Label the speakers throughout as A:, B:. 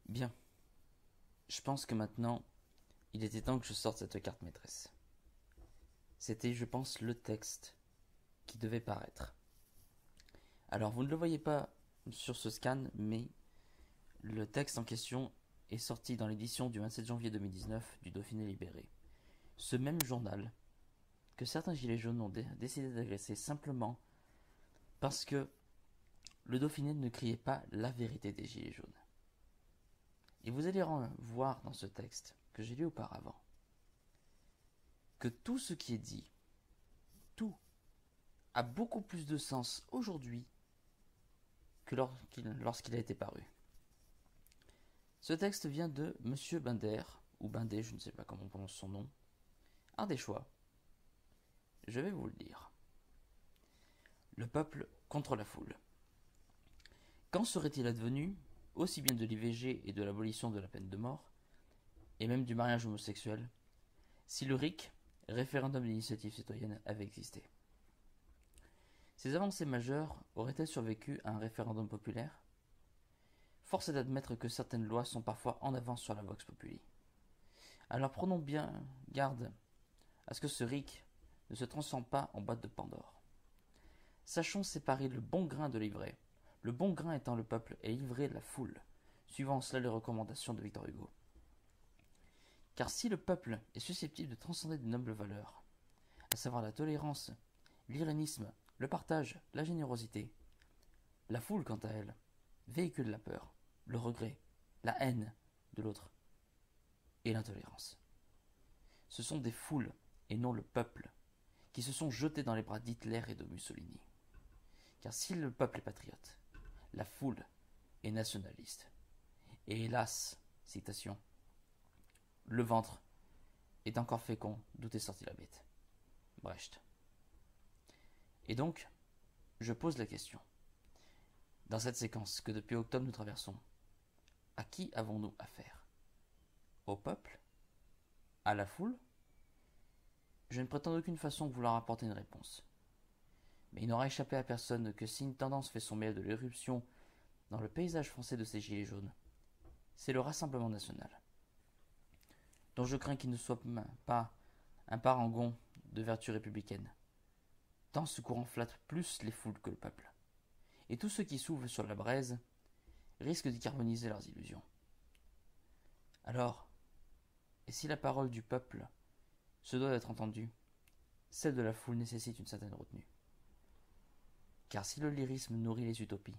A: Bien, je pense que maintenant, il était temps que je sorte cette carte maîtresse. C'était, je pense, le texte qui devait paraître. Alors, vous ne le voyez pas sur ce scan, mais le texte en question est sorti dans l'édition du 27 janvier 2019 du Dauphiné Libéré. Ce même journal que certains gilets jaunes ont décidé d'agresser simplement parce que le Dauphiné ne criait pas la vérité des gilets jaunes. Et vous allez voir dans ce texte que j'ai lu auparavant que tout ce qui est dit, tout, a beaucoup plus de sens aujourd'hui que lorsqu'il a été paru. Ce texte vient de Monsieur Binder, ou Bindé, je ne sais pas comment on prononce son nom, ardéchois. Je vais vous le lire. Le peuple contre la foule. Qu'en serait-il advenu, aussi bien de l'IVG et de l'abolition de la peine de mort, et même du mariage homosexuel, si le RIC, référendum d'initiative citoyenne, avait existé? Ces avancées majeures auraient-elles survécu à un référendum populaire? Force est d'admettre que certaines lois sont parfois en avance sur la vox populi. Alors prenons bien garde à ce que ce RIC ne se transforme pas en boîte de Pandore. Sachons séparer le bon grain de l'ivraie, le bon grain étant le peuple et l'ivraie la foule, suivant en cela les recommandations de Victor Hugo. Car si le peuple est susceptible de transcender de nobles valeurs, à savoir la tolérance, l'irénisme, le partage, la générosité, la foule, quant à elle, véhicule la peur, le regret, la haine de l'autre et l'intolérance. Ce sont des foules, et non le peuple, qui se sont jetés dans les bras d'Hitler et de Mussolini. Car si le peuple est patriote, la foule est nationaliste. Et hélas, citation, le ventre est encore fécond d'où est sortie la bête. Brecht. Et donc, je pose la question. Dans cette séquence que depuis octobre nous traversons, à qui avons-nous affaire? Au peuple? À la foule? Je ne prétends d'aucune façon vouloir apporter une réponse. Mais il n'aura échappé à personne que si une tendance fait son miel de l'éruption dans le paysage français de ces gilets jaunes, c'est le Rassemblement national, dont je crains qu'il ne soit pas un parangon de vertu républicaine, tant ce courant flatte plus les foules que le peuple. Et tous ceux qui s'ouvrent sur la braise risquent d'y carboniser leurs illusions. Alors, et si la parole du peuple se doit d'être entendue, celle de la foule nécessite une certaine retenue. Car si le lyrisme nourrit les utopies,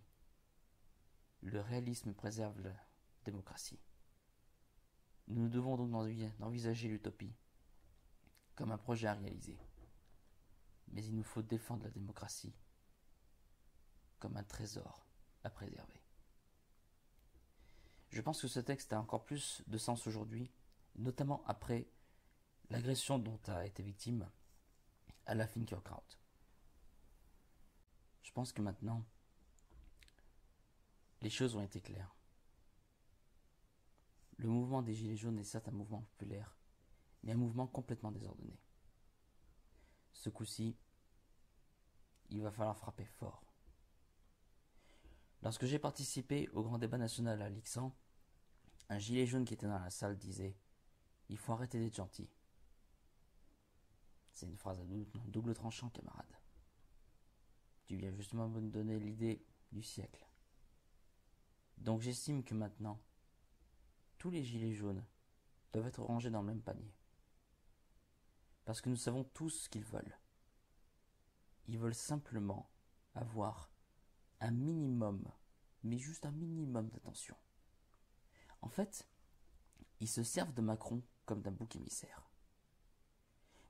A: le réalisme préserve la démocratie. Nous devons donc envisager l'utopie comme un projet à réaliser. Mais il nous faut défendre la démocratie comme un trésor à préserver. Je pense que ce texte a encore plus de sens aujourd'hui, notamment après l'agression dont a été victime Alla Finkielkraut. Je pense que maintenant, les choses ont été claires. Le mouvement des Gilets jaunes est certes un mouvement populaire, mais un mouvement complètement désordonné. Ce coup-ci, il va falloir frapper fort. Lorsque j'ai participé au grand débat national à Lixan, un gilet jaune qui était dans la salle disait « Il faut arrêter d'être gentil ». C'est une phrase à double tranchant, camarade. Tu viens justement me donner l'idée du siècle. Donc j'estime que maintenant, tous les gilets jaunes doivent être rangés dans le même panier. Parce que nous savons tous ce qu'ils veulent. Ils veulent simplement avoir un minimum, mais juste un minimum d'attention. En fait, ils se servent de Macron comme d'un bouc émissaire.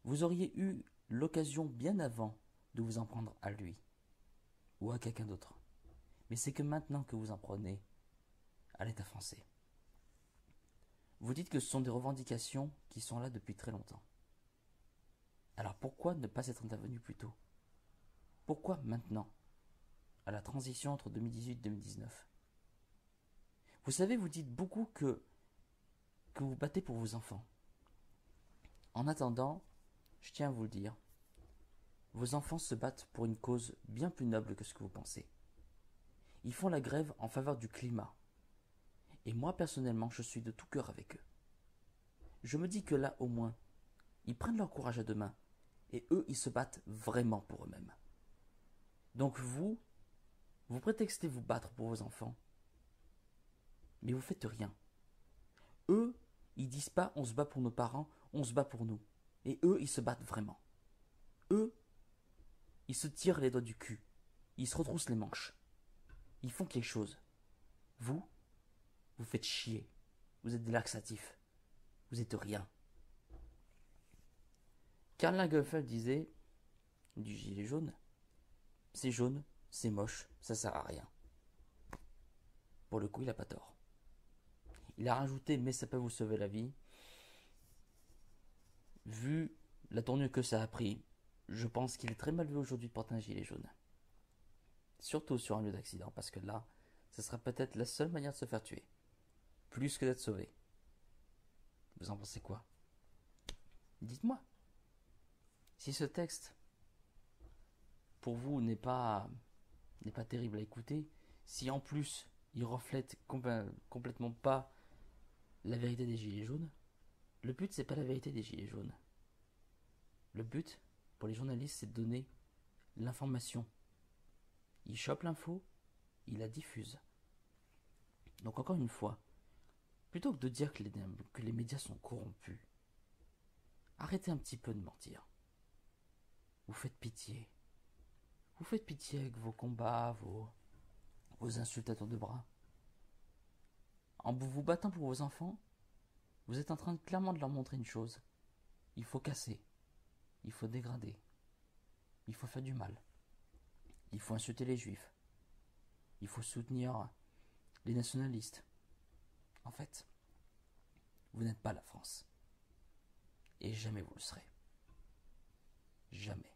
A: Vous auriez eu l'occasion bien avant de vous en prendre à lui, ou à quelqu'un d'autre. Mais c'est que maintenant que vous en prenez à l'État français. Vous dites que ce sont des revendications qui sont là depuis très longtemps. Alors pourquoi ne pas être intervenu plus tôt? Pourquoi maintenant, à la transition entre 2018 et 2019? Vous savez, vous dites beaucoup que vous battez pour vos enfants. En attendant, je tiens à vous le dire, vos enfants se battent pour une cause bien plus noble que ce que vous pensez. Ils font la grève en faveur du climat. Et moi, personnellement, je suis de tout cœur avec eux. Je me dis que là, au moins, ils prennent leur courage à deux mains. Et eux, ils se battent vraiment pour eux-mêmes. Donc vous prétextez vous battre pour vos enfants. Mais vous faites rien. Eux, ils disent pas on se bat pour nos parents, on se bat pour nous. Et eux, ils se battent vraiment. Eux, ils se tirent les doigts du cul. Ils se retroussent les manches. Ils font quelque chose. Vous faites chier. Vous êtes des laxatifs. Vous êtes rien. Karl Lagerfeld disait du gilet jaune, c'est jaune, c'est moche, ça sert à rien. Pour le coup, il n'a pas tort. Il a rajouté mais ça peut vous sauver la vie. Vu la tournure que ça a pris, je pense qu'il est très mal vu aujourd'hui de porter un gilet jaune. Surtout sur un lieu d'accident, parce que là, ce sera peut-être la seule manière de se faire tuer. Plus que d'être sauvé. Vous en pensez quoi? Dites-moi. Si ce texte, pour vous, n'est pas terrible à écouter, si en plus, il reflète complètement pas la vérité des gilets jaunes, le but, c'est pas la vérité des gilets jaunes. Le but, pour les journalistes, c'est de donner l'information. Ils chopent l'info, ils la diffusent. Donc encore une fois, plutôt que de dire que les médias sont corrompus, arrêtez un petit peu de mentir. Vous faites pitié. Vous faites pitié avec vos combats, vos insultes à tour de bras. En vous battant pour vos enfants, vous êtes en train clairement de leur montrer une chose. Il faut casser. Il faut dégrader. Il faut faire du mal. Il faut insulter les juifs. Il faut soutenir les nationalistes. En fait, vous n'êtes pas la France. Et jamais vous le serez. Jamais.